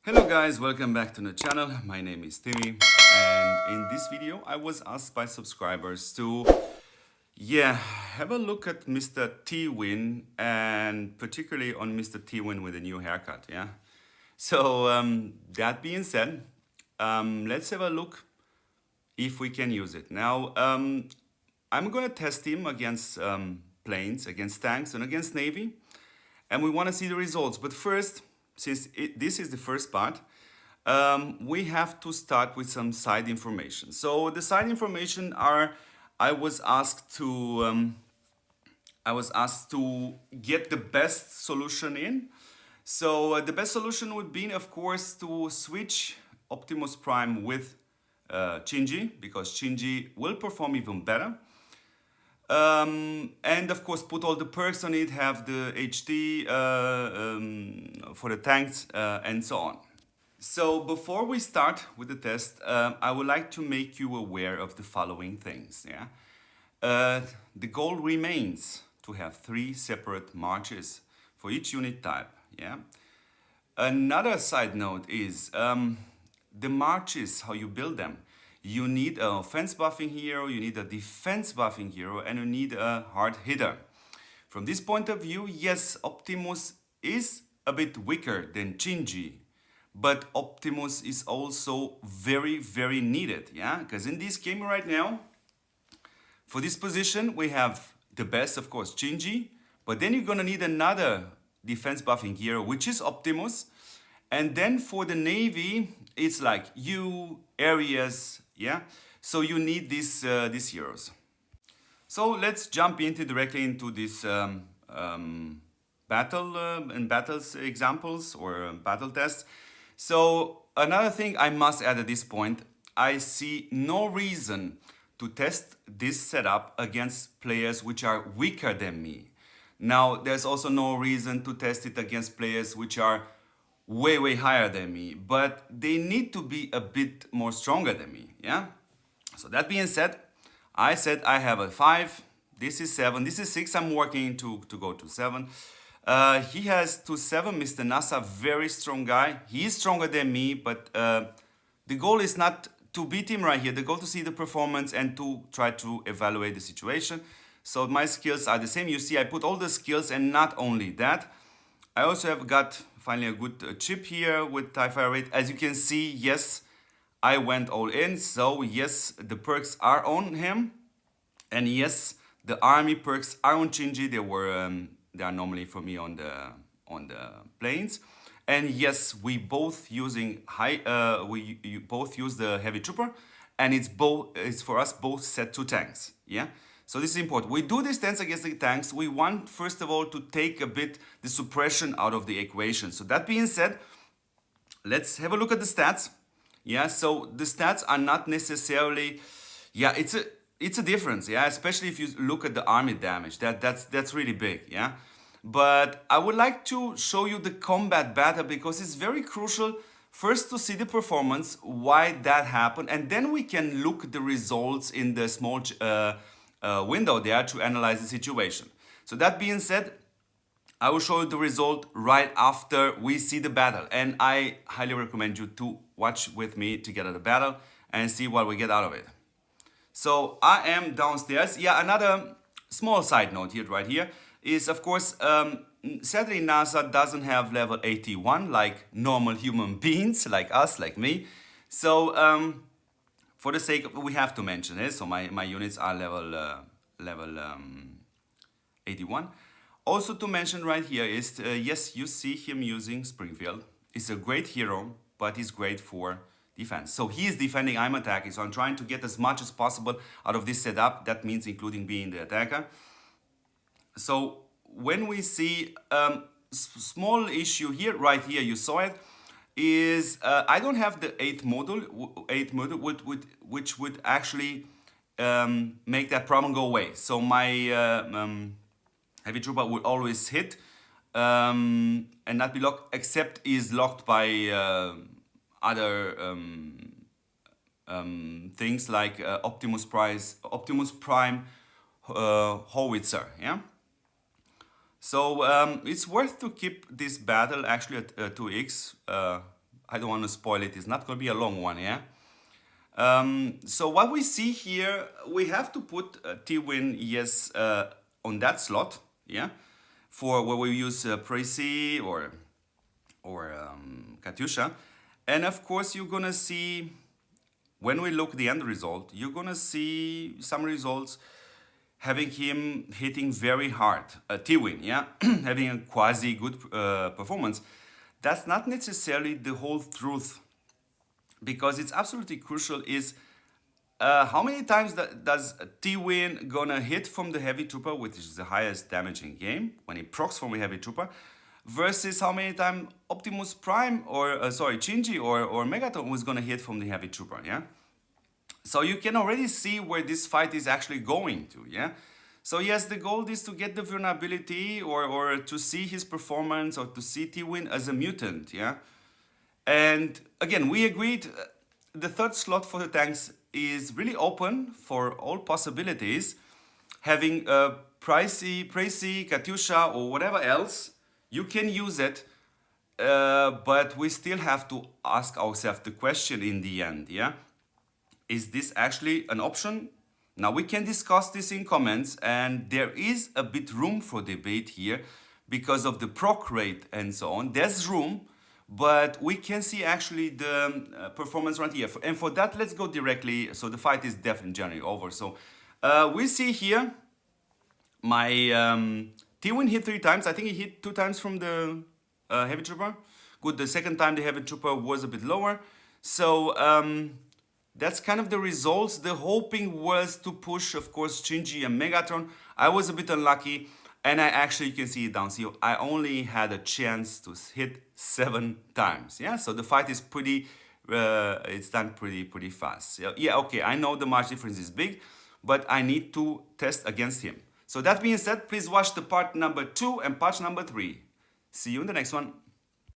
Hello guys, welcome back to the channel. My name is Timmy, and in this video I was asked by subscribers to have a look at Mr. Tywin, and particularly on Mr. Tywin with a new haircut. So that being said, let's have a look if we can use it. Now, I'm gonna test him against planes, against tanks, and against navy, and we want to see the results. But first, since this is the first part, we have to start with some side information. So the side information are, I was asked to get the best solution in. So the best solution would be, of course, to switch Optimus Prime with Shinji, because Shinji will perform even better. And of course, put all the perks on it, have the HD for the tanks, and so on. So before we start with the test, I would like to make you aware of the following things. The goal remains to have 3 separate marches for each unit type. Another side note is the marches, how you build them. You need an offense buffing hero, you need a defense buffing hero, and you need a hard hitter. From this point of view, yes, Optimus is a bit weaker than Shinji, but Optimus is also very, very needed, because in this game right now, for this position, we have the best, of course, Shinji, but then you're gonna need another defense buffing hero, which is Optimus. And then for the Navy, it's like you, Ares, so you need these heroes. So let's jump directly into this battles examples or battle tests. So another thing I must add at this point, I see no reason to test this setup against players which are weaker than me. Now, there's also no reason to test it against players which are way higher than me, but they need to be a bit more stronger than me. So that being said, I said I have a 5, this is 7, this is 6, I'm working to go to 7. He has to 7, Mr. NASA, very strong guy. He is stronger than me, but the goal is not to beat him right here. The goal is to see the performance and to try to evaluate the situation. So my skills are the same. You see, I put all the skills, and not only that, I also have got finally a good chip here with TIE Fire Rate. As you can see, yes, I went all in. So yes, the perks are on him, and yes, the army perks are on Shinji. They are normally for me on the planes. And yes, we both using we both use the heavy trooper, and it's for us both set to tanks. So this is important. We do this stance against the tanks. We want, first of all, to take a bit the suppression out of the equation. So that being said, let's have a look at the stats. So the stats are not necessarily, it's a difference. Especially if you look at the army damage. That's really big. But I would like to show you the combat battle, because it's very crucial first to see the performance, why that happened, and then we can look at the results in the small window there to analyze the situation. So that being said, I will show you the result right after we see the battle, and I highly recommend you to watch with me together the battle and see what we get out of it. So I am downstairs. Another small side note here, right here, is of course, sadly NASA doesn't have level 81 like normal human beings, like us, like me. So for the sake of, we have to mention it. So my units are level 81. Also to mention right here is, yes, you see him using Springfield. It's a great hero, but he's great for defense. So he is defending, I'm attacking. So I'm trying to get as much as possible out of this setup. That means including being the attacker. So when we see small issue here, right here, you saw it, is I don't have the 8 module, which would actually make that problem go away. So my heavy trooper would always hit and not be locked, except is locked by other things like Optimus Prime howitzer. So it's worth to keep this battle actually at 2x. I I don't want to spoil it. It's not going to be a long one, yeah? So what we see here, we have to put Tywin, yes, on that slot, yeah? For where we use Précy or Katyusha. And of course, you're going to see, when we look the end result, you're going to see some results having him hitting very hard. Tywin, yeah? Having a quasi good performance. That's not necessarily the whole truth, because it's absolutely crucial is how many times does Tywin gonna hit from the heavy trooper, which is the highest damaging game, when he procs from a heavy trooper, versus how many times Optimus Prime or Shinji or Megatron was gonna hit from the heavy trooper, yeah? So you can already see where this fight is actually going to, yeah? So yes, the goal is to get the vulnerability or to see his performance or to see Tywin as a mutant, yeah? And again, we agreed the third slot for the tanks is really open for all possibilities. Having Précy, Katyusha, or whatever else, you can use it, but we still have to ask ourselves the question in the end, yeah? Is this actually an option? Now we can discuss this in comments, and there is a bit room for debate here because of the proc rate and so on. There's room, but we can see actually the performance right here. And for that, let's go directly. So the fight is definitely generally over. So we see here my Tywin hit 3 times. I think he hit 2 times from the heavy trooper. Good, the second time the heavy trooper was a bit lower. So that's kind of the results. The hoping was to push, of course, Shinji and Megatron. I was a bit unlucky. And I actually, you can see it down here, I only had a chance to hit 7 times. Yeah, so the fight is pretty, it's done pretty fast. Yeah, okay, I know the margin difference is big, but I need to test against him. So that being said, please watch the part number 2 and part number 3. See you in the next one.